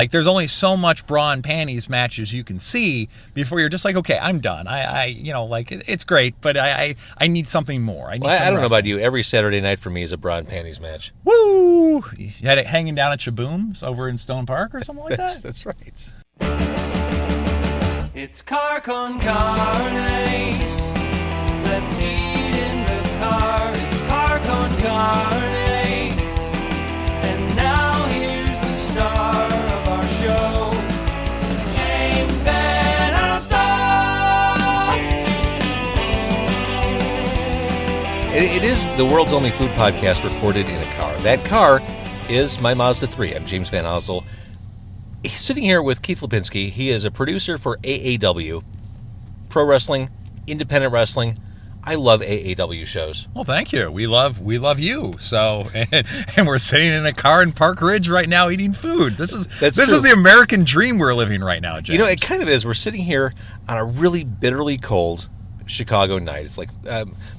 Like, there's only so much bra and panties matches you can see before you're just like, okay, I'm done. It's great, but I need something more. I don't know about you. Every Saturday night for me is a bra and panties match. Woo! You had it hanging down at Shaboom's over in Stone Park or something like that? That's right. It's car con carne. Let's eat in the car. It's car con carne. And now here's the star of our show, James Van Alstyne. It is the world's only food podcast recorded in a car. That car is my Mazda 3. I'm James Van Alstyne. He's sitting here with Keith Lipinski. He is a producer for AAW, Pro Wrestling, Independent Wrestling. I love AAW shows. Well, thank you. We love you. So, and we're sitting in a car in Park Ridge right now eating food. This is the American dream we're living right now, James. You know, it kind of is. We're sitting here on a really bitterly cold Chicago night. It's like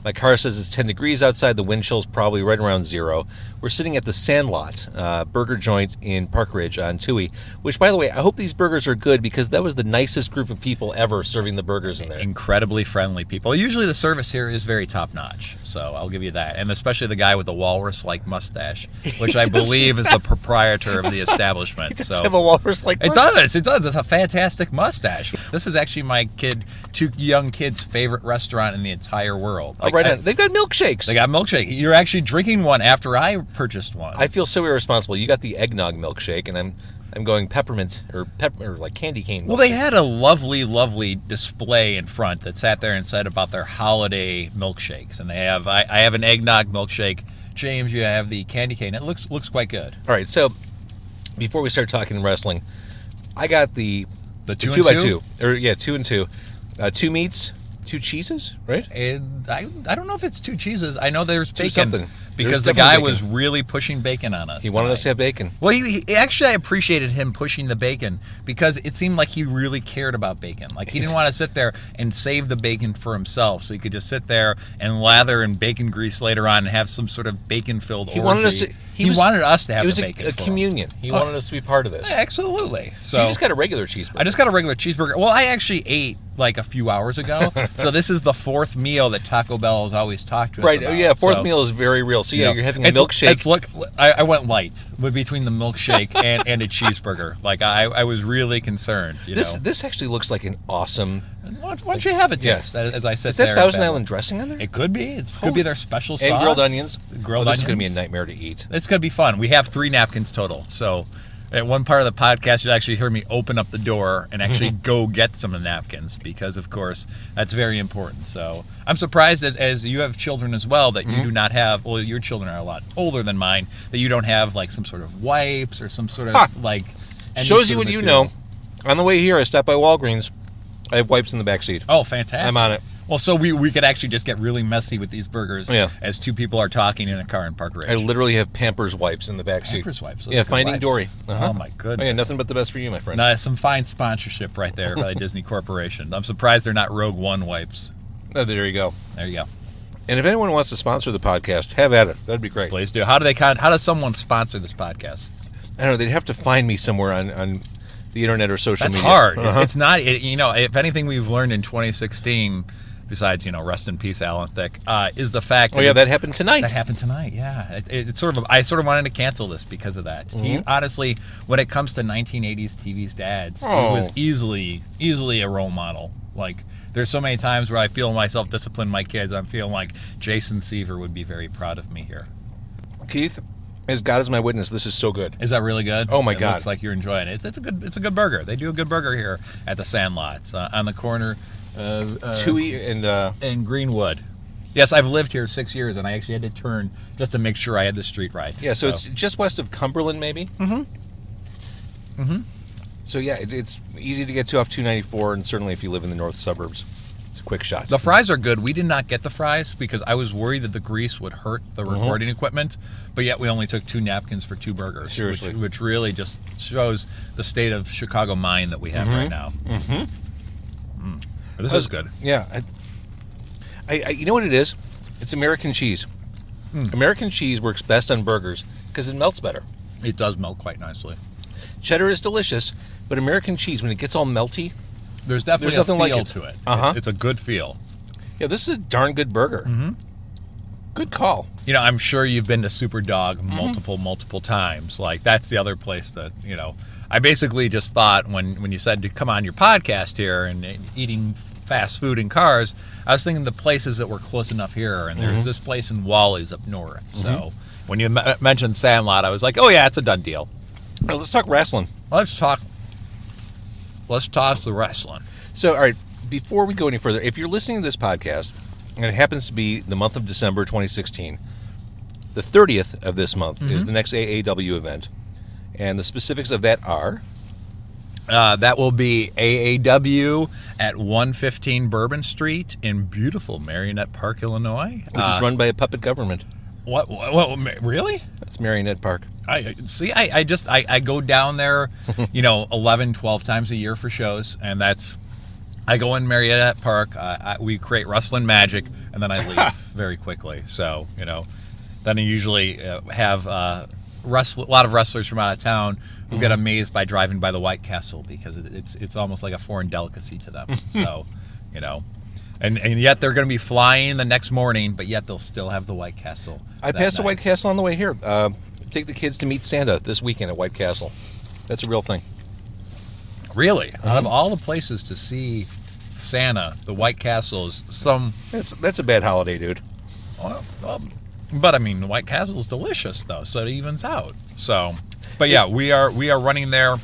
my car says it's 10 degrees outside. The wind chill's probably right around 0. We're sitting at the Sandlot burger joint in Park Ridge on Touhy, which, by the way, I hope these burgers are good because that was the nicest group of people ever serving the burgers in there. Incredibly friendly people. Usually the service here is very top-notch, so I'll give you that. And especially the guy with the walrus-like mustache, which I believe is the proprietor of the establishment. He does have a walrus-like mustache. It does. It's a fantastic mustache. This is actually my two young kids' favorite restaurant in the entire world. They've got milkshakes. They got milkshake. You're actually drinking one after I purchased one. I feel so irresponsible. You got the eggnog milkshake, and I'm going peppermint or like candy cane milkshake. Well, they had a lovely display in front that sat there and said about their holiday milkshakes, and I have an eggnog milkshake. James, you have the candy cane. It looks quite good. All right, so before we start talking wrestling, I got the 2x2, or 2 and 2, 2 meats. 2 cheeses, right? And I don't know if it's 2 cheeses. I know there's bacon. Something. Because the guy was really pushing bacon on us. He wanted us to have bacon. Well, actually, I appreciated him pushing the bacon because it seemed like he really cared about bacon. Like, he didn't want to sit there and save the bacon for himself, so he could just sit there and lather in bacon grease later on and have some sort of bacon-filled orgy. He wanted us to have the bacon. It was a communion. He wanted us to be part of this. Yeah, absolutely. So you just got a regular cheeseburger. I just got a regular cheeseburger. Well, I actually ate like a few hours ago. So this is the 4th meal that Taco Bell has always talked to us about. Right, yeah, 4th meal is very real. So you're having a milkshake. I went light between the milkshake and a cheeseburger. Like, I was really concerned. This actually looks like an awesome... Why don't you have a taste, as I said there. Is that Thousand Island dressing on there? It could be. It could be their special sauce. And grilled onions. This is going to be a nightmare to eat. It's going to be fun. We have 3 napkins total, so... At one part of the podcast, you'll actually hear me open up the door and actually go get some of the napkins because, of course, that's very important. So I'm surprised, as you have children as well, that you do not have, well, your children are a lot older than mine, that you don't have, like, some sort of wipes or some sort of, like... Shows you what you know. On the way here, I stopped by Walgreens. I have wipes in the back seat. Oh, fantastic. I'm on it. Well, so we could actually just get really messy with these burgers as 2 people are talking in a car in Park Ridge. I literally have Pampers wipes in the back seat. Pampers wipes? Yeah, Finding wipes. Dory. Oh, my goodness. Oh, yeah, nothing but the best for you, my friend. No, some fine sponsorship right there by Disney Corporation. I'm surprised they're not Rogue One wipes. Oh, there you go. There you go. And if anyone wants to sponsor the podcast, have at it. That'd be great. Please do. How does someone sponsor this podcast? I don't know. They'd have to find me somewhere on the internet or social media. That's hard. It's not, if anything we've learned in 2016... besides, rest in peace, Alan Thicke, is the fact that... that happened tonight. That happened tonight, yeah. I sort of wanted to cancel this because of that. Honestly, when it comes to 1980s TV's dads, he was easily a role model. Like, there's so many times where I feel myself discipline my kids. I'm feeling like Jason Seaver would be very proud of me here. Keith, as God is my witness, this is so good. Is that really good? Oh, my God. It looks like you're enjoying it. It's a good burger. They do a good burger here at the Sandlot on the corner... Touhy and Greenwood. Yes, I've lived here 6 years, and I actually had to turn just to make sure I had the street right. Yeah, so it's just west of Cumberland, maybe? So, yeah, it's easy to get to off 294, and certainly if you live in the north suburbs, it's a quick shot. The fries are good. We did not get the fries because I was worried that the grease would hurt the recording equipment, but yet we only took 2 napkins for 2 burgers. Seriously. Which really just shows the state of Chicago mind that we have right now. This is good. Yeah. I you know what it is? It's American cheese. American cheese works best on burgers because it melts better. It does melt quite nicely. Cheddar is delicious, but American cheese, when it gets all melty, There's definitely There's nothing a feel like it. to it. Uh-huh. It's a good feel. yeah, this is a darn good burger. Mm-hmm. Good call. You know, I'm sure you've been to Superdog multiple times. Like, that's the other place that, you know, I basically just thought when you said to come on your podcast here and eating fast food in cars, I was thinking the places that were close enough here. And there's this place in Wally's up north. So when you mentioned Sandlot, I was like, oh, yeah, it's a done deal. All right, let's talk wrestling. Let's talk the wrestling. So, all right, before we go any further, if you're listening to this podcast, and it happens to be the month of December 2016, the 30th of this month is the next AAW event. And the specifics of that are? That will be AAW at 115 Bourbon Street in beautiful Merrionette Park, Illinois. Which is run by a puppet government. What really? That's Merrionette Park. I see. I go down there, 11, 12 times a year for shows, and I go in Merrionette Park. We create wrestling magic, and then I leave very quickly. So then I usually have a lot of wrestlers from out of town who get amazed by driving by the White Castle because it's almost like a foreign delicacy to them. So And yet they're going to be flying the next morning, but yet they'll still have the White Castle. I passed the White Castle on the way here. Take the kids to meet Santa this weekend at White Castle. That's a real thing. Really? Out of all the places to see Santa, the White Castle is some... That's a bad holiday, dude. But I mean, the White Castle is delicious, though, so it evens out. So, but yeah, we are running there.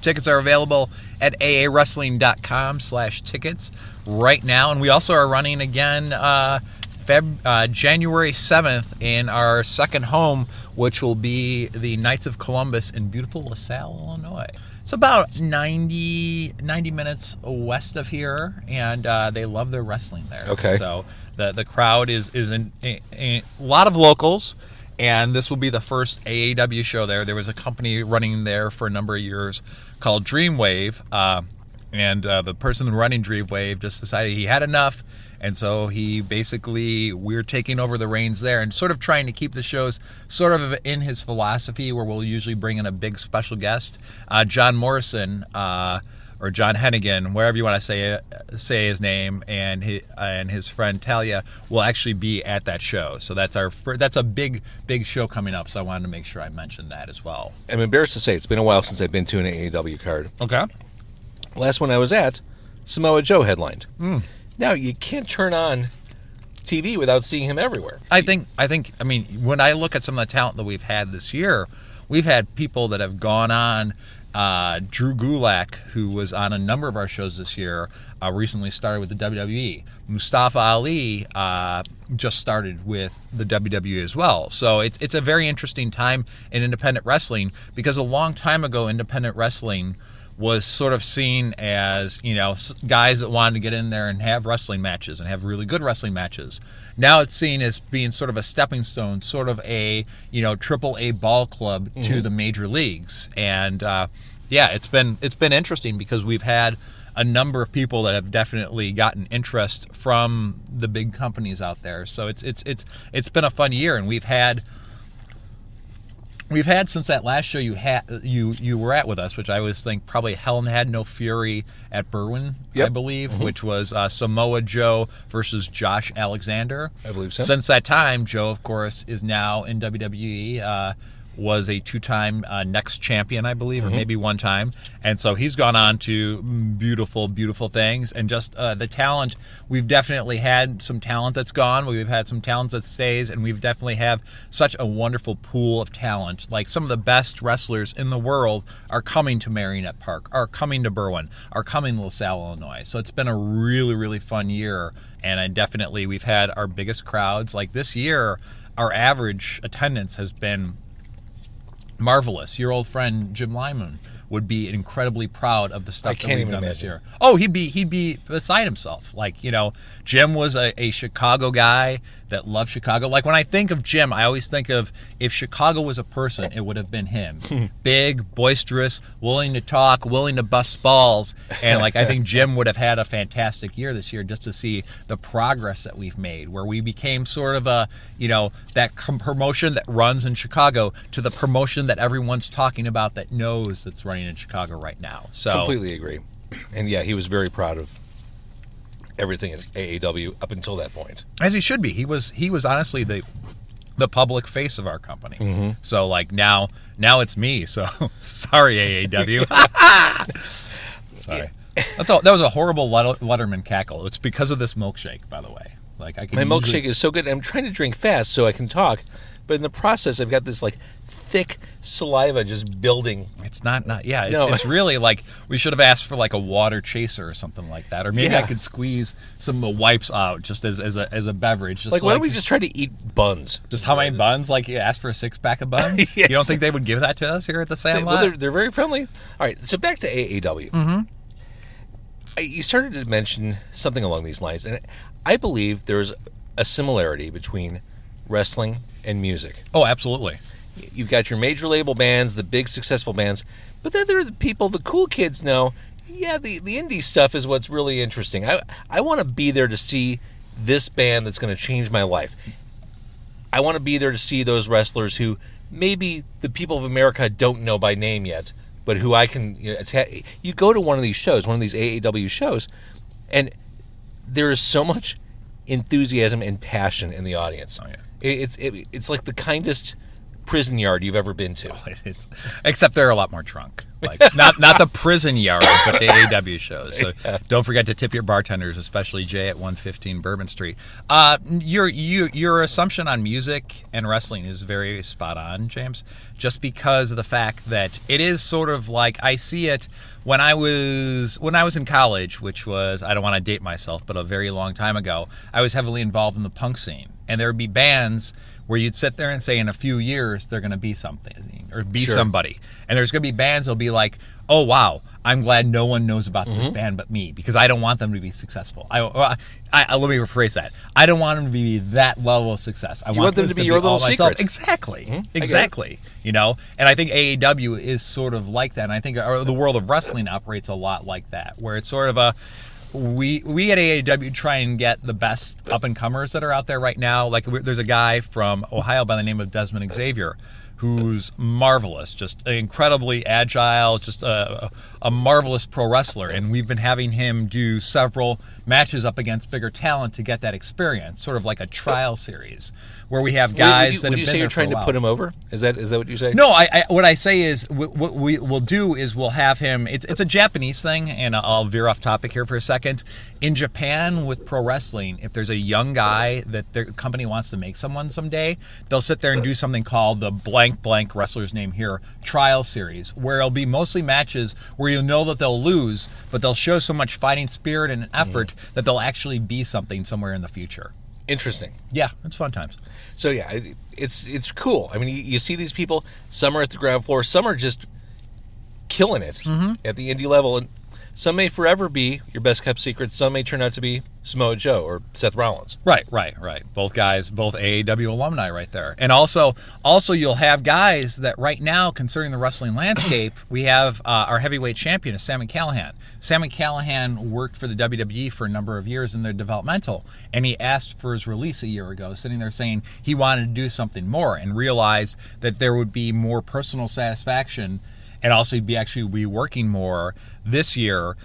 Tickets are available at aawrestling.com/tickets right now, and we also are running again January 7th in our second home, which will be the Knights of Columbus in beautiful LaSalle, Illinois. It's about 90 minutes west of here, and they love their wrestling there. Okay. So the crowd is in a lot of locals, and this will be the first AAW show there. There was a company running there for a number of years called Dreamwave, and the person running Dreamwave just decided he had enough, and so we're taking over the reins there and sort of trying to keep the shows sort of in his philosophy, where we'll usually bring in a big special guest. John Morrison, or John Hennigan, wherever you want to say his name, and his friend Talia will actually be at that show. So that's a big show coming up. So I wanted to make sure I mentioned that as well. I'm embarrassed to say it's been a while since I've been to an AAW card. Okay. Last one I was at, Samoa Joe headlined. Now you can't turn on TV without seeing him everywhere. I mean, when I look at some of the talent that we've had this year, we've had people that have gone on. Drew Gulak, who was on a number of our shows this year, recently started with the WWE. Mustafa Ali just started with the WWE as well. So it's a very interesting time in independent wrestling, because a long time ago, independent wrestling was sort of seen as, guys that wanted to get in there and have wrestling matches and have really good wrestling matches. Now it's seen as being sort of a stepping stone, sort of a, AAA ball club to the major leagues. And it's been interesting, because we've had a number of people that have definitely gotten interest from the big companies out there. So it's been a fun year, and we've had since that last show you were at with us, which I always think probably Hell and Had No Fury at Berwyn, I believe, which was Samoa Joe versus Josh Alexander. I believe so. Since that time, Joe, of course, is now in WWE. Was a two-time Next champion, I believe, or maybe one time. And so he's gone on to beautiful, beautiful things. And just the talent, we've definitely had some talent that's gone. We've had some talent that stays, and we've definitely have such a wonderful pool of talent. Like, some of the best wrestlers in the world are coming to Merrionette Park, are coming to Berwyn, are coming to LaSalle, Illinois. So it's been a really, really fun year. And we've had our biggest crowds. Like this year, our average attendance has been marvelous. Your old friend Jim Lyman would be incredibly proud of the stuff that can't we've even done this imagine. year. Oh, he'd be beside himself. Like, you know, Jim was a Chicago guy that loved Chicago. Like, when I think of Jim, I always think of, if Chicago was a person, it would have been him. Big, boisterous, willing to talk, willing to bust balls. And, like, I think Jim would have had a fantastic year this year, just to see the progress that we've made, where we became sort of a, you know, that promotion that runs in Chicago to the promotion that everyone's talking about that knows that's running in Chicago right now. So Completely agree. And yeah, he was very proud of everything at AAW up until that point. As he should be. He was honestly the public face of our company. Mm-hmm. So, like, now it's me. So sorry, AAW. Sorry. That was a horrible Letterman cackle. It's because of this milkshake, by the way. Like, My milkshake is so good. I'm trying to drink fast so I can talk, but in the process, I've got this like thick saliva just building. It's not. Yeah, No. it's really like, we should have asked for like a water chaser or something like that, or maybe Yeah. I could squeeze some wipes out just as a beverage. Just Like, why don't we just try to eat buns? Just how many buns? Like, you asked for a 6-pack of buns? Yes. You don't think they would give that to us here at the Sandlot? Well, they're very friendly. All right, so back to AAW. Mm-hmm. You started to mention something along these lines, and I believe there's a similarity between wrestling and music. Oh, absolutely. You've got your major label bands, the big successful bands, but then there are the people, the cool kids know, yeah, the indie stuff is what's really interesting. I want to be there to see this band that's going to change my life. I want to be there to see those wrestlers who maybe the people of America don't know by name yet, but who I can, you know, you go to one of these shows, one of these AAW shows, and there is so much enthusiasm and passion in the audience. Oh, yeah. It's like the kindest prison yard you've ever been to. Except they're a lot more drunk. Like, not the prison yard, but the AAW shows. So don't forget to tip your bartenders, especially Jay at 115 Bourbon Street. Your assumption on music and wrestling is very spot on, James, just because of the fact that it is sort of like, I see it when I was in college, which was, I don't want to date myself, but a very long time ago. I was heavily involved in the punk scene, and there would be bands where you'd sit there and say, in a few years, they're going to be something or be Sure. somebody. And there's going to be bands that'll be like, oh, wow, I'm glad no one knows about this band but me, because I don't want them to be successful. Let me rephrase that. I don't want them to be that level of success. I want them this to be your little all myself. secret. Exactly. Exactly. You know? And I think AAW is sort of like that. And I think the world of wrestling operates a lot like that, where it's sort of a, we at AAW try and get the best up-and-comers that are out there right now. Like, there's a guy from Ohio by the name of Desmond Xavier who's marvelous, just incredibly agile, just a marvelous pro wrestler. And we've been having him do several matches up against bigger talent to get that experience, sort of like a trial series, where we have guys that have been there for a while. Would you say you're trying to put him over? Is that what you say? No, what I say is what we will do is we'll have him. It's a Japanese thing, and I'll veer off topic here for a second. In Japan, with pro wrestling, if there's a young guy that their company wants to make someone someday, they'll sit there and do something called the blank wrestler's name here trial series, where it'll be mostly matches where you'll know that they'll lose, but they'll show so much fighting spirit and effort that they'll actually be something somewhere in the future. Interesting. Yeah, it's fun times. So yeah, it's cool. I mean, you see these people. Some are at the ground floor. Some are just killing it at the indie level, and some may forever be your best kept secret. Some may turn out to be Samoa Joe or Seth Rollins. Right. Both guys, both AAW alumni right there. And also you'll have guys that right now, considering the wrestling landscape, we have our heavyweight champion is Sam Callahan. Sam Callahan worked for the WWE for a number of years in their developmental, and he asked for his release a year ago, sitting there saying he wanted to do something more and realized that there would be more personal satisfaction and also he'd be working more this year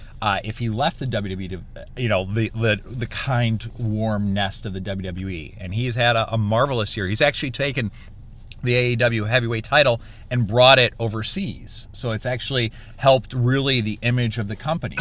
if he left the WWE to, the kind, warm nest of the WWE. And he's had a marvelous year. He's actually taken the AAW heavyweight title and brought it overseas. So it's actually helped really the image of the company.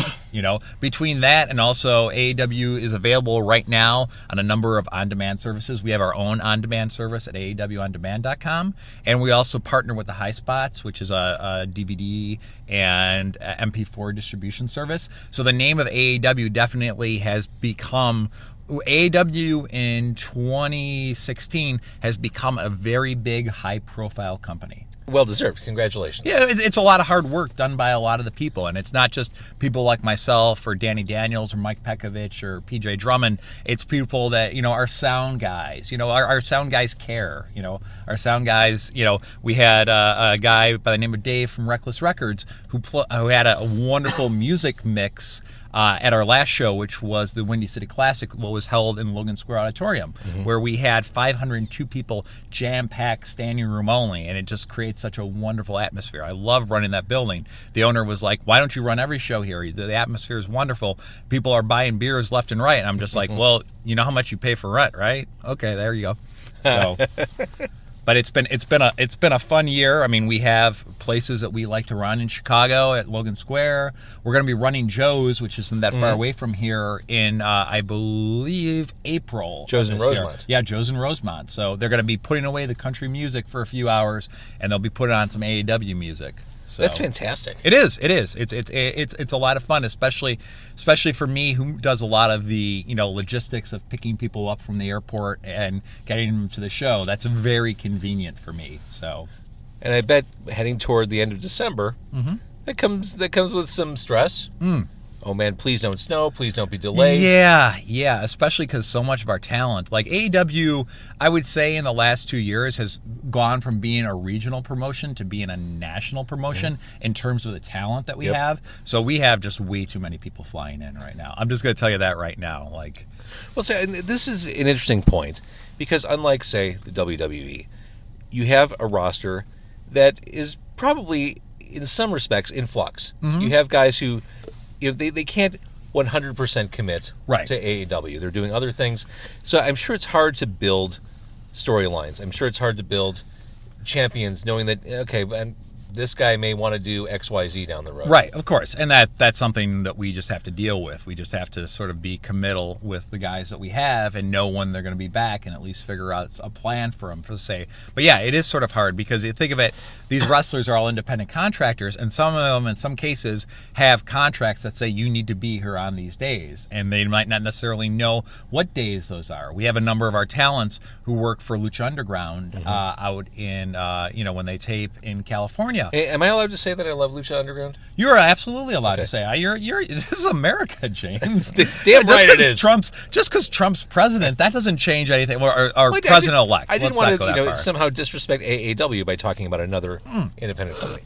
Between that and also AAW is available right now on a number of on-demand services. We have our own on-demand service at aawondemand.com, and we also partner with the High Spots, which is a DVD and MP4 distribution service. So the name of AAW definitely has become... AAW in 2016 has become a very big, high-profile company. Well deserved. Congratulations. Yeah, it's a lot of hard work done by a lot of the people, and it's not just people like myself or Danny Daniels or Mike Pekovich or PJ Drummond. It's people that are sound guys. Our sound guys care. Our sound guys. We had a guy by the name of Dave from Reckless Records who had a wonderful music mix. At our last show, which was the Windy City Classic, what was held in Logan Square Auditorium, where we had 502 people jam-packed, standing room only, and it just creates such a wonderful atmosphere. I love running that building. The owner was like, why don't you run every show here? The atmosphere is wonderful. People are buying beers left and right. And I'm just like, well, you know how much you pay for rent, right? Okay, there you go. So... But it's been a fun year. I mean, we have places that we like to run in Chicago at Logan Square. We're going to be running Joe's, which isn't that far away from here, in I believe April. Joe's in Rosemont. Yeah, Joe's in Rosemont. So they're going to be putting away the country music for a few hours, and they'll be putting on some AAW music. So that's fantastic. It is. It's a lot of fun, especially for me, who does a lot of the logistics of picking people up from the airport and getting them to the show. That's very convenient for me. So, and I bet heading toward the end of December, that comes with some stress. Oh man, please don't snow. Please don't be delayed. Yeah, especially because so much of our talent, like AAW, I would say in the last 2 years has gone from being a regional promotion to being a national promotion in terms of the talent that we have. So we have just way too many people flying in right now. I'm just going to tell you that right now. Well, so, and this is an interesting point because unlike, say, the WWE, you have a roster that is probably, in some respects, in flux. You have guys who... they can't 100% commit to AAW. They're doing other things. So I'm sure it's hard to build storylines. I'm sure it's hard to build champions knowing that, okay, this guy may want to do XYZ down the road. Right, of course. And that's something that we just have to deal with. We just have to sort of be committal with the guys that we have and know when they're going to be back and at least figure out a plan for them, per se. But yeah, it is sort of hard because you think of it, these wrestlers are all independent contractors, and some of them, in some cases, have contracts that say you need to be here on these days, and they might not necessarily know what days those are. We have a number of our talents who work for Lucha Underground out in, when they tape in California. Hey, am I allowed to say that I love Lucha Underground? You're absolutely allowed to say. This is America, James. Damn right it is. Just because Trump's president, that doesn't change anything. Or president-elect. I didn't want to somehow disrespect AAW by talking about another independent company.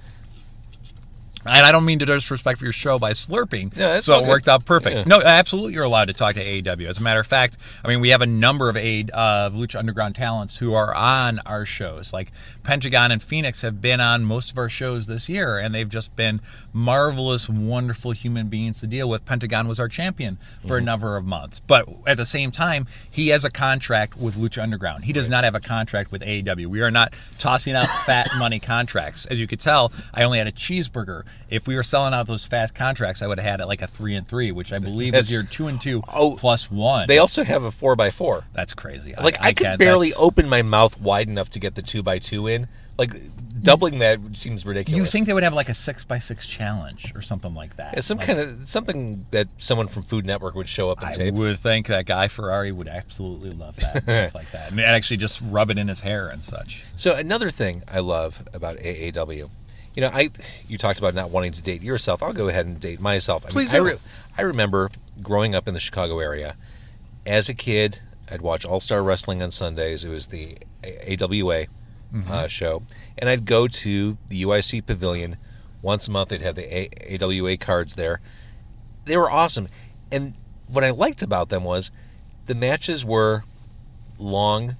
And I don't mean to disrespect your show by slurping, so it worked out perfect. Yeah. No, absolutely you're allowed to talk to AAW. As a matter of fact, I mean, we have a number of Lucha Underground talents who are on our shows. Like Pentagon and Phoenix have been on most of our shows this year, and they've just been marvelous, wonderful human beings to deal with. Pentagon was our champion for a number of months. But at the same time, he has a contract with Lucha Underground. He does not have a contract with AAW. We are not tossing out fat money contracts. As you could tell, I only had a cheeseburger. If we were selling out those fast contracts, I would have had it like a 3-3, which I believe is your 2-2 plus 1. They also have a 4x4. That's crazy. I could barely open my mouth wide enough to get the 2x2 in. Like doubling that seems ridiculous. You think they would have like a 6x6 challenge or something like that? Yeah, something that someone from Food Network would show up and tape. I would think that Guy Ferrari would absolutely love that and stuff like that, and actually just rub it in his hair and such. So another thing I love about AAW. You talked about not wanting to date yourself. I'll go ahead and date myself. Please do. I remember growing up in the Chicago area. As a kid, I'd watch All-Star Wrestling on Sundays. It was the AWA show. And I'd go to the UIC Pavilion. Once a month, they'd have the AWA cards there. They were awesome. And what I liked about them was the matches were long.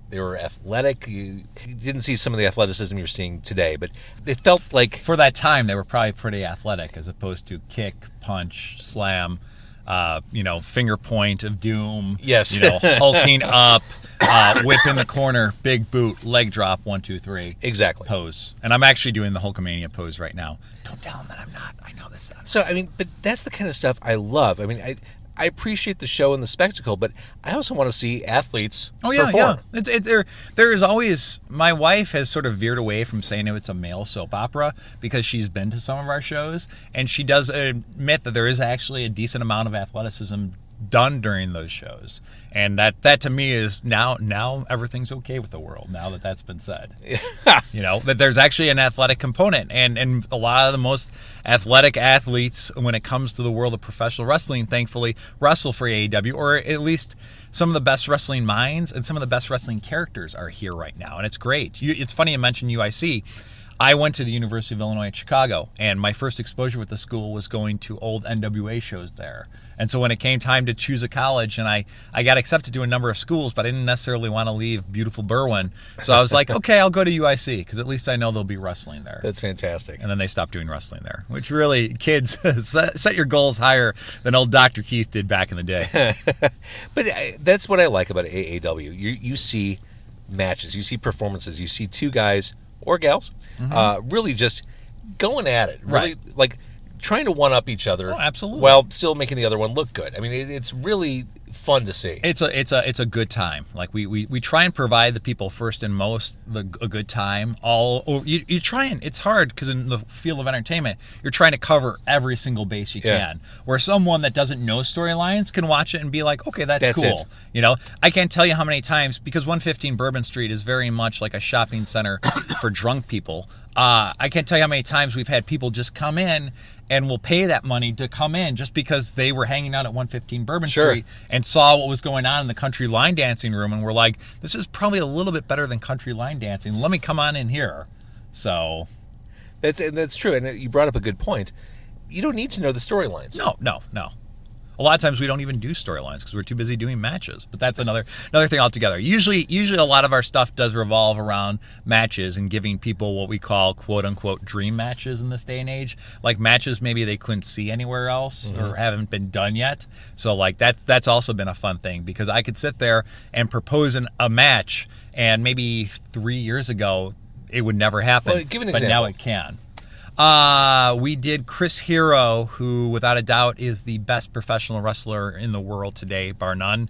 They were athletic. You didn't see some of the athleticism you're seeing today, but it felt like... For that time, they were probably pretty athletic as opposed to kick, punch, slam, finger point of doom. Yes. Hulking up, whip in the corner, big boot, leg drop, 1, 2, 3. Exactly. Pose. And I'm actually doing the Hulkamania pose right now. Don't tell him that I'm not. I know this. So, I mean, but that's the kind of stuff I love. I mean, I appreciate the show and the spectacle, but I also want to see athletes perform. There is always... My wife has sort of veered away from saying it's a male soap opera because she's been to some of our shows, and she does admit that there is actually a decent amount of athleticism done during those shows. And that to me is now everything's okay with the world now that that's been said. That there's actually an athletic component, and a lot of the most athletic athletes when it comes to the world of professional wrestling, thankfully, wrestle for AAW, or at least some of the best wrestling minds and some of the best wrestling characters are here right now, and it's great. It's funny you mentioned UIC. I went to the University of Illinois at Chicago, and my first exposure with the school was going to old NWA shows there. And so when it came time to choose a college, and I got accepted to a number of schools, but I didn't necessarily want to leave beautiful Berwyn. So I was like, okay, I'll go to UIC, because at least I know there'll be wrestling there. That's fantastic. And then they stopped doing wrestling there, which really, kids, set your goals higher than old Dr. Keith did back in the day. But that's what I like about AAW. You see matches, you see performances, you see two guys or gals really just going at it, really like trying to one up each other. Oh, absolutely. While still making the other one look good. I mean, it's really fun to see. It's a good time. Like we try and provide the people first and most a good time. You try and it's hard because in the field of entertainment, you're trying to cover every single base you can. Where someone that doesn't know storylines can watch it and be like, okay, that's cool. It. I can't tell you how many times, because 115 Bourbon Street is very much like a shopping center for drunk people. I can't tell you how many times we've had people just come in and will pay that money to come in just because they were hanging out at 115 Bourbon Street and saw what was going on in the country line dancing room and were like, this is probably a little bit better than country line dancing. Let me come on in here. So that's true. And you brought up a good point. You don't need to know the storylines. No. A lot of times we don't even do storylines because we're too busy doing matches. But that's another thing altogether. Usually a lot of our stuff does revolve around matches and giving people what we call quote unquote dream matches in this day and age. Like matches maybe they couldn't see anywhere else or haven't been done yet. So like that's also been a fun thing because I could sit there and propose a match, and maybe 3 years ago it would never happen. Well, give an but example. Now it can. We did Chris Hero, who without a doubt is the best professional wrestler in the world today, bar none.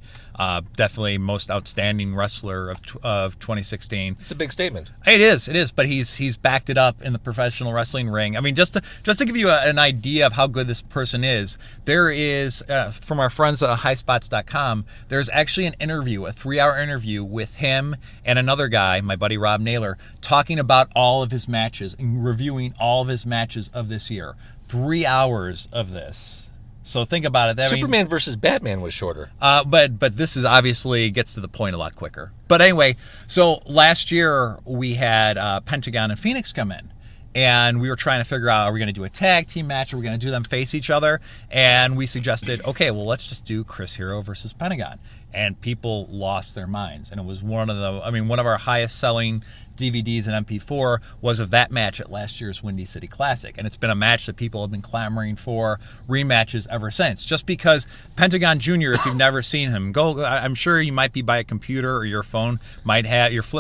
Definitely most outstanding wrestler of 2016. It's a big statement. It is, but he's backed it up in the professional wrestling ring. I mean, just to give you an idea of how good this person is, there is, from our friends at highspots.com, there's actually an interview, a 3-hour interview with him and another guy, my buddy Rob Naylor, talking about all of his matches and reviewing all of his matches of this year. 3 hours of this. So think about it. Superman versus Batman was shorter. But this is obviously gets to the point a lot quicker. But anyway, so last year we had Pentagon and Phoenix come in. And we were trying to figure out, are we going to do a tag team match? Are we going to do them face each other? And we suggested, okay, well, let's just do Chris Hero versus Pentagon. And people lost their minds. And it was one of our highest selling DVDs and MP4 was of that match at last year's Windy City Classic. And it's been a match that people have been clamoring for rematches ever since. Just because Pentagon Jr., if you've never seen him, I'm sure you might be by a computer or your flip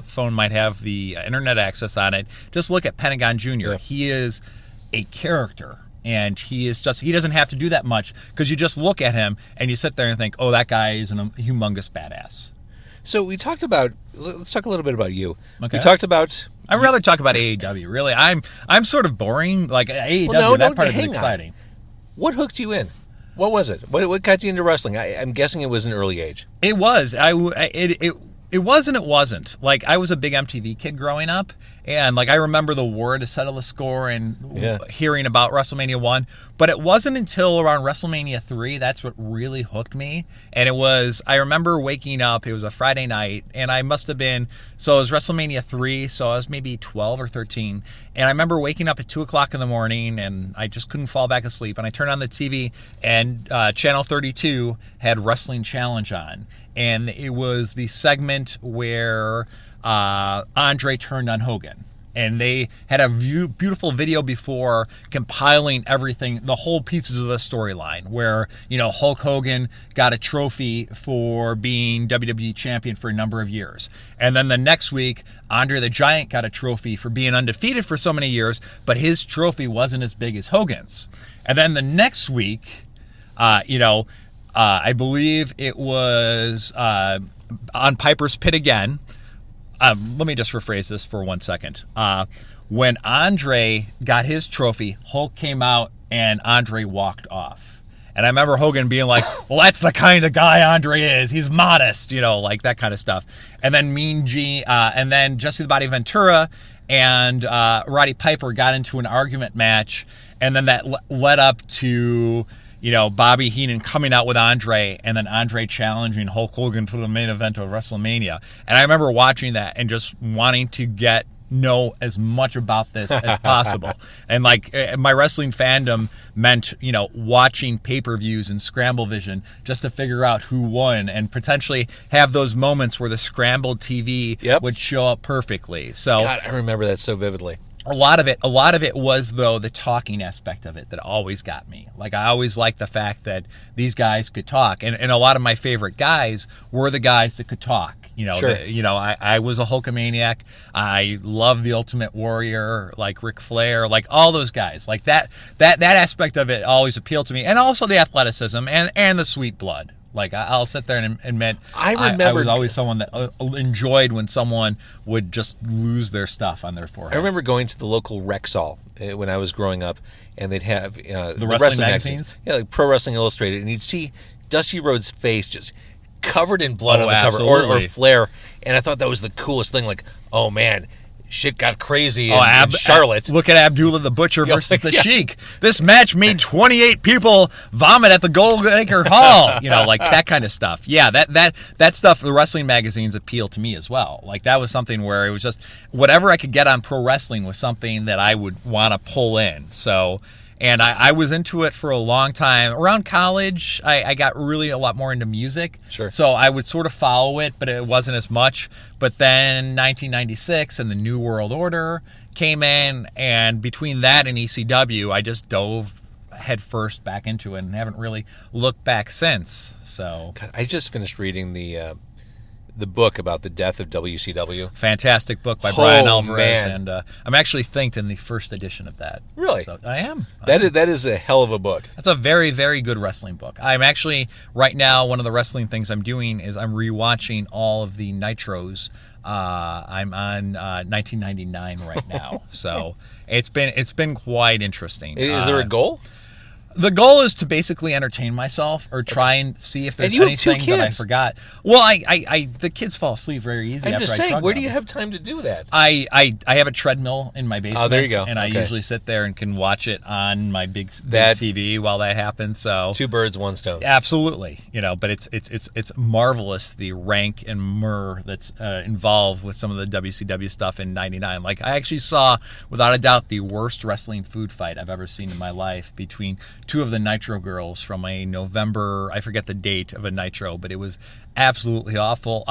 phone might have the internet access on it. Just look at Pentagon Jr. Yeah. He is a character. And he doesn't have to do that much because you just look at him and you sit there and think, oh, that guy is a humongous badass. So let's talk a little bit about you. Okay. We talked about... I'd rather talk about AAW, really. I'm sort of boring. Like AAW, that part is exciting. What hooked you in? What was it? What got you into wrestling? I'm guessing it was an early age. It was. It was and it wasn't. Like, I was a big MTV kid growing up, and like I remember the war to settle the score and hearing about WrestleMania 1, but it wasn't until around WrestleMania 3 that's what really hooked me. And I remember waking up, it was a Friday night, and it was WrestleMania 3, so I was maybe 12 or 13, and I remember waking up at 2 o'clock in the morning, and I just couldn't fall back asleep, and I turned on the TV, and Channel 32 had Wrestling Challenge on. And it was the segment where Andre turned on Hogan. and they had a beautiful video before compiling everything, the whole pieces of the storyline, where, Hulk Hogan got a trophy for being WWE champion for a number of years. And then the next week, Andre the Giant got a trophy for being undefeated for so many years, but his trophy wasn't as big as Hogan's. And then the next week, I believe it was on Piper's Pit again. Let me just rephrase this for 1 second. When Andre got his trophy, Hulk came out and Andre walked off. And I remember Hogan being like, well, that's the kind of guy Andre is. He's modest, like that kind of stuff. And then Mean Gene, and then Jesse the Body Ventura and Roddy Piper got into an argument match. And then that led up to, Bobby Heenan coming out with Andre, and then Andre challenging Hulk Hogan for the main event of WrestleMania. And I remember watching that and just wanting to know as much about this as possible. And my wrestling fandom meant, watching pay-per-views and Scramble Vision just to figure out who won and potentially have those moments where the scrambled TV would show up perfectly. So God, I remember that so vividly. A lot of it was, though, the talking aspect of it that always got me. I always liked the fact that these guys could talk. And a lot of my favorite guys were the guys that could talk. Sure. I was a Hulkamaniac. I love the Ultimate Warrior, like Ric Flair, like all those guys. Like that aspect of it always appealed to me. And also the athleticism and the sweet blood. I'll sit there and admit, I was always someone that enjoyed when someone would just lose their stuff on their forehead. I remember going to the local Rexall when I was growing up, and they'd have the wrestling magazines? Yeah, like Pro Wrestling Illustrated, and you'd see Dusty Rhodes' face just covered in blood on the cover, or Flair, and I thought that was the coolest thing. Oh man, shit got crazy in Charlotte. Look at Abdullah the Butcher versus the Sheik. This match made 28 people vomit at the Golden Acre Hall. That kind of stuff. Yeah, that stuff, the wrestling magazines appeal to me as well. That was something where it was just whatever I could get on pro wrestling was something that I would want to pull in. So, and I was into it for a long time. Around college, I got really a lot more into music. Sure. So I would sort of follow it, but it wasn't as much. But then 1996 and the New World Order came in, and between that and ECW, I just dove head first back into it and haven't really looked back since. So God, I just finished reading the book about the death of WCW. Fantastic book by Brian Alvarez, man. and I'm actually thanked in the first edition of that. Really? So I am. That is a hell of a book. That's a very, very good wrestling book. I'm actually, right now, one of the wrestling things I'm doing is I'm rewatching all of the Nitros. I'm on 1999 right now, so it's been quite interesting. Is there a goal? The goal is to basically entertain myself or try and see if there's And you have anything two that I kids. forgot. Well, the kids fall asleep very easy. I'm after just I saying, chug where them. do you have time to do that? I have a treadmill in my basement. Oh, there you go. And I Okay. usually sit there and can watch it on my big That- TV while that happens. So Two birds, one stone. absolutely, but it's marvelous the rank and myrrh that's involved with some of the WCW stuff in '99. I actually saw, without a doubt, the worst wrestling food fight I've ever seen in my life between two of the Nitro girls from a November, I forget the date of a Nitro, but it was absolutely awful.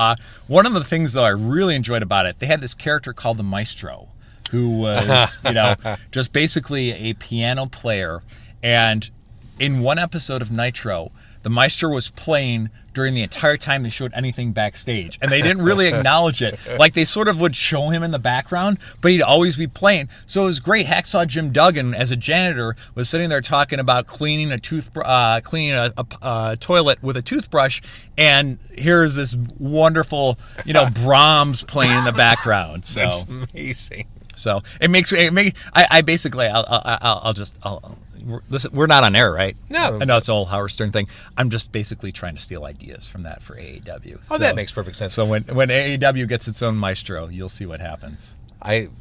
One of the things, though, I really enjoyed about it, they had this character called the Maestro, who was, just basically a piano player. And in one episode of Nitro, the Maestro was playing during the entire time they showed anything backstage. And they didn't really acknowledge it. They sort of would show him in the background, but he'd always be playing. So it was great. Hacksaw Jim Duggan, as a janitor, was sitting there talking about cleaning a toilet with a toothbrush. And here's this wonderful, Brahms playing in the background. So That's amazing. So it makes I basically listen, we're not on air, right? No. I know it's an old Howard Stern thing. I'm just basically trying to steal ideas from that for AAW. Oh, that makes perfect sense. So when AAW gets its own Maestro, you'll see what happens.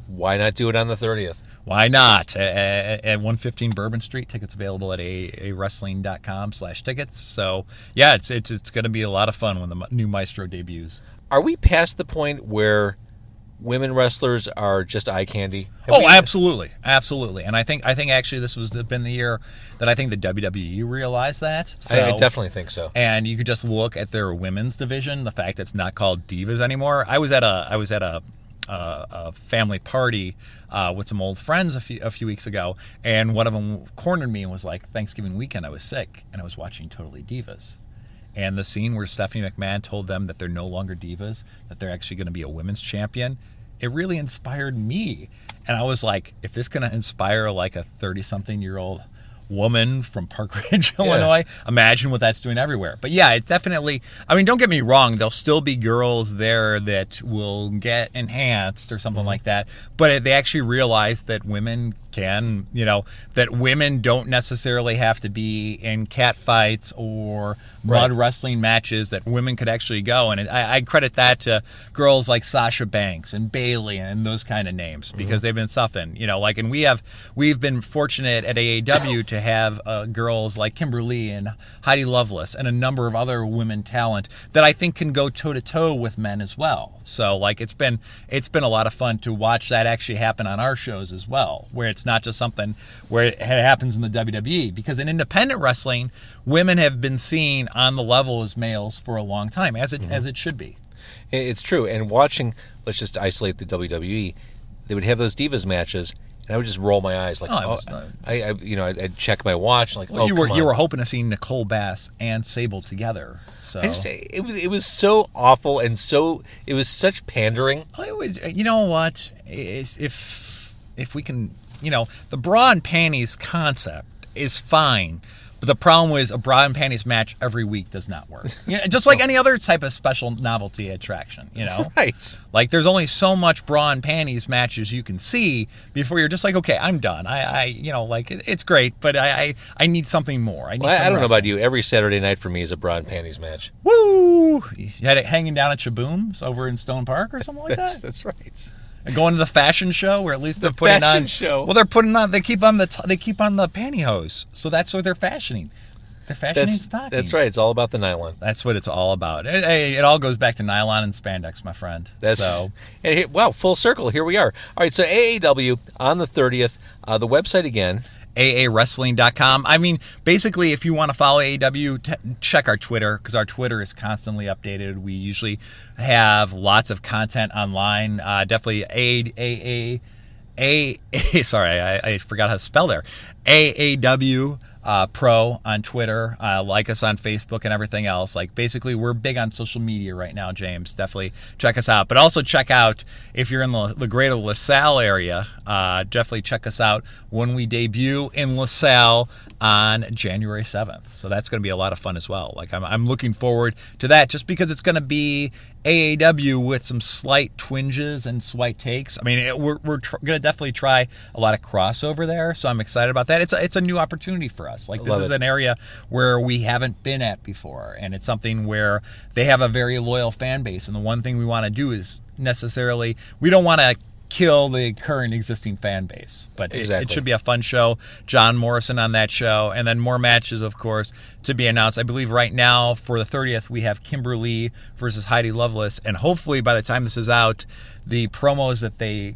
Why not do it on the 30th? Why not? At 115 Bourbon Street, tickets available at aawrestling.com/tickets. So yeah, it's going to be a lot of fun when the new Maestro debuts. Are we past the point where women wrestlers are just eye candy? Absolutely. And I think actually this was been the year that I think the WWE realized that. So, I definitely think so. And you could just look at their women's division, the fact that it's not called Divas anymore. I was at a a family party with some old friends a few weeks ago, and one of them cornered me and was like, Thanksgiving weekend I was sick and I was watching Totally Divas. And the scene where Stephanie McMahon told them that they're no longer divas, that they're actually going to be a women's champion, it really inspired me. And I was like, if this going to inspire like a 30-something-year-old woman from Park Ridge, Illinois, imagine what that's doing everywhere. But yeah, it definitely, I mean, don't get me wrong, there'll still be girls there that will get enhanced or something like that, but they actually realize that women can, that women don't necessarily have to be in cat fights or mud wrestling matches, that women could actually go. And I credit that to girls like Sasha Banks and Bayley and those kind of names, because they've been suffering, and we've been fortunate at AAW to have girls like Kimberly and Heidi Lovelace and a number of other women talent that I think can go toe to toe with men as well. So like it's been a lot of fun to watch that actually happen on our shows as well, where it's not just something where it happens in the WWE, because in independent wrestling, women have been seen on the level as males for a long time, as it should be. It's true. And watching, let's just isolate the WWE, they would have those Divas matches, and I would just roll my eyes like, I'd check my watch, like, you were hoping to see Nicole Bass and Sable together. So it was so awful, and it was such pandering. It was, you know what? If we can, the bra and panties concept is fine. But the problem is a bra and panties match every week does not work. Just like any other type of special novelty attraction, Right. Like there's only so much bra and panties matches you can see before you're just like, okay, I'm done. It's great, but I need something more. I don't know about you. Every Saturday night for me is a bra and panties match. Woo! You had it hanging down at Shaboom's over in Stone Park or something like that? That's right. And going to the fashion show, where at least they're putting on. Show. Well, they're putting on. They keep on the pantyhose, so that's what they're fashioning. They're fashioning stockings. That's right. It's all about the nylon. That's what it's all about. It all goes back to nylon and spandex, my friend. Wow, full circle. Here we are. All right, so AAW on the 30th. The website again. AAWrestling.com. I mean, basically, if you want to follow AAW, check our Twitter, because our Twitter is constantly updated. We usually have lots of content online. Definitely sorry, I forgot how to spell there. AAW Pro on Twitter. Like us on Facebook and everything else. Like, basically, we're big on social media right now, James. Definitely check us out. But also check out, if you're in the greater LaSalle area, definitely check us out when we debut in LaSalle on January 7th. So that's going to be a lot of fun as well. Like, I'm looking forward to that, just because it's going to be AAW with some slight twinges and slight takes. I mean, we're going to definitely try a lot of crossover there, so I'm excited about that. It's a new opportunity for us. Like, this is an area where we haven't been at before, and it's something where they have a very loyal fan base, and the one thing we want to do is we don't want to kill the current existing fan base, but it should be a fun show. John Morrison on that show, and then more matches, of course, to be announced. I believe right now for the 30th we have Kimberly versus Heidi Lovelace, and hopefully by the time this is out, the promos that they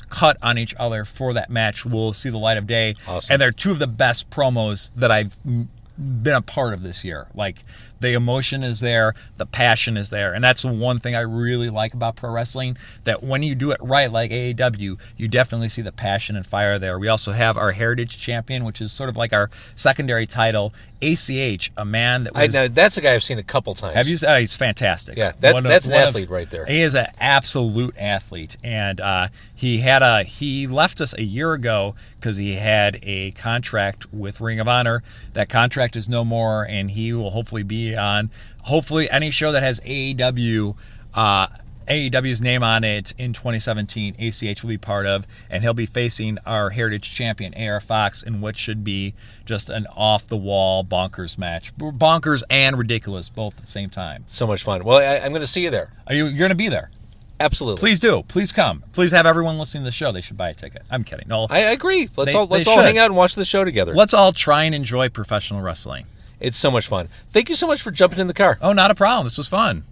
cut on each other for that match will see the light of day. Awesome. And they're two of the best promos that I've been a part of this year. Like, the emotion is there, the passion is there, and that's the one thing I really like about pro wrestling, that when you do it right, like AAW, you definitely see the passion and fire there. We also have our Heritage Champion, which is sort of like our secondary title, ACH, a man that was... that's a guy I've seen a couple times. Have you? He's fantastic. Yeah, that's an athlete right there. He is an absolute athlete, and he left us a year ago because he had a contract with Ring of Honor. That contract is no more, and he will hopefully be on any show that has AEW's name on it in 2017. ACH will be part of, and he'll be facing our Heritage Champion AR Fox in what should be just an off-the-wall bonkers match. Bonkers and ridiculous both at the same time. So much fun. Well, I'm going to see you there. You're going to be there? Absolutely. Please do. Please come. Please have everyone listening to the show. They should buy a ticket. I'm kidding. No, I agree. Let's all hang out and watch the show together. Let's all try and enjoy professional wrestling. It's so much fun. Thank you so much for jumping in the car. Oh, not a problem. This was fun.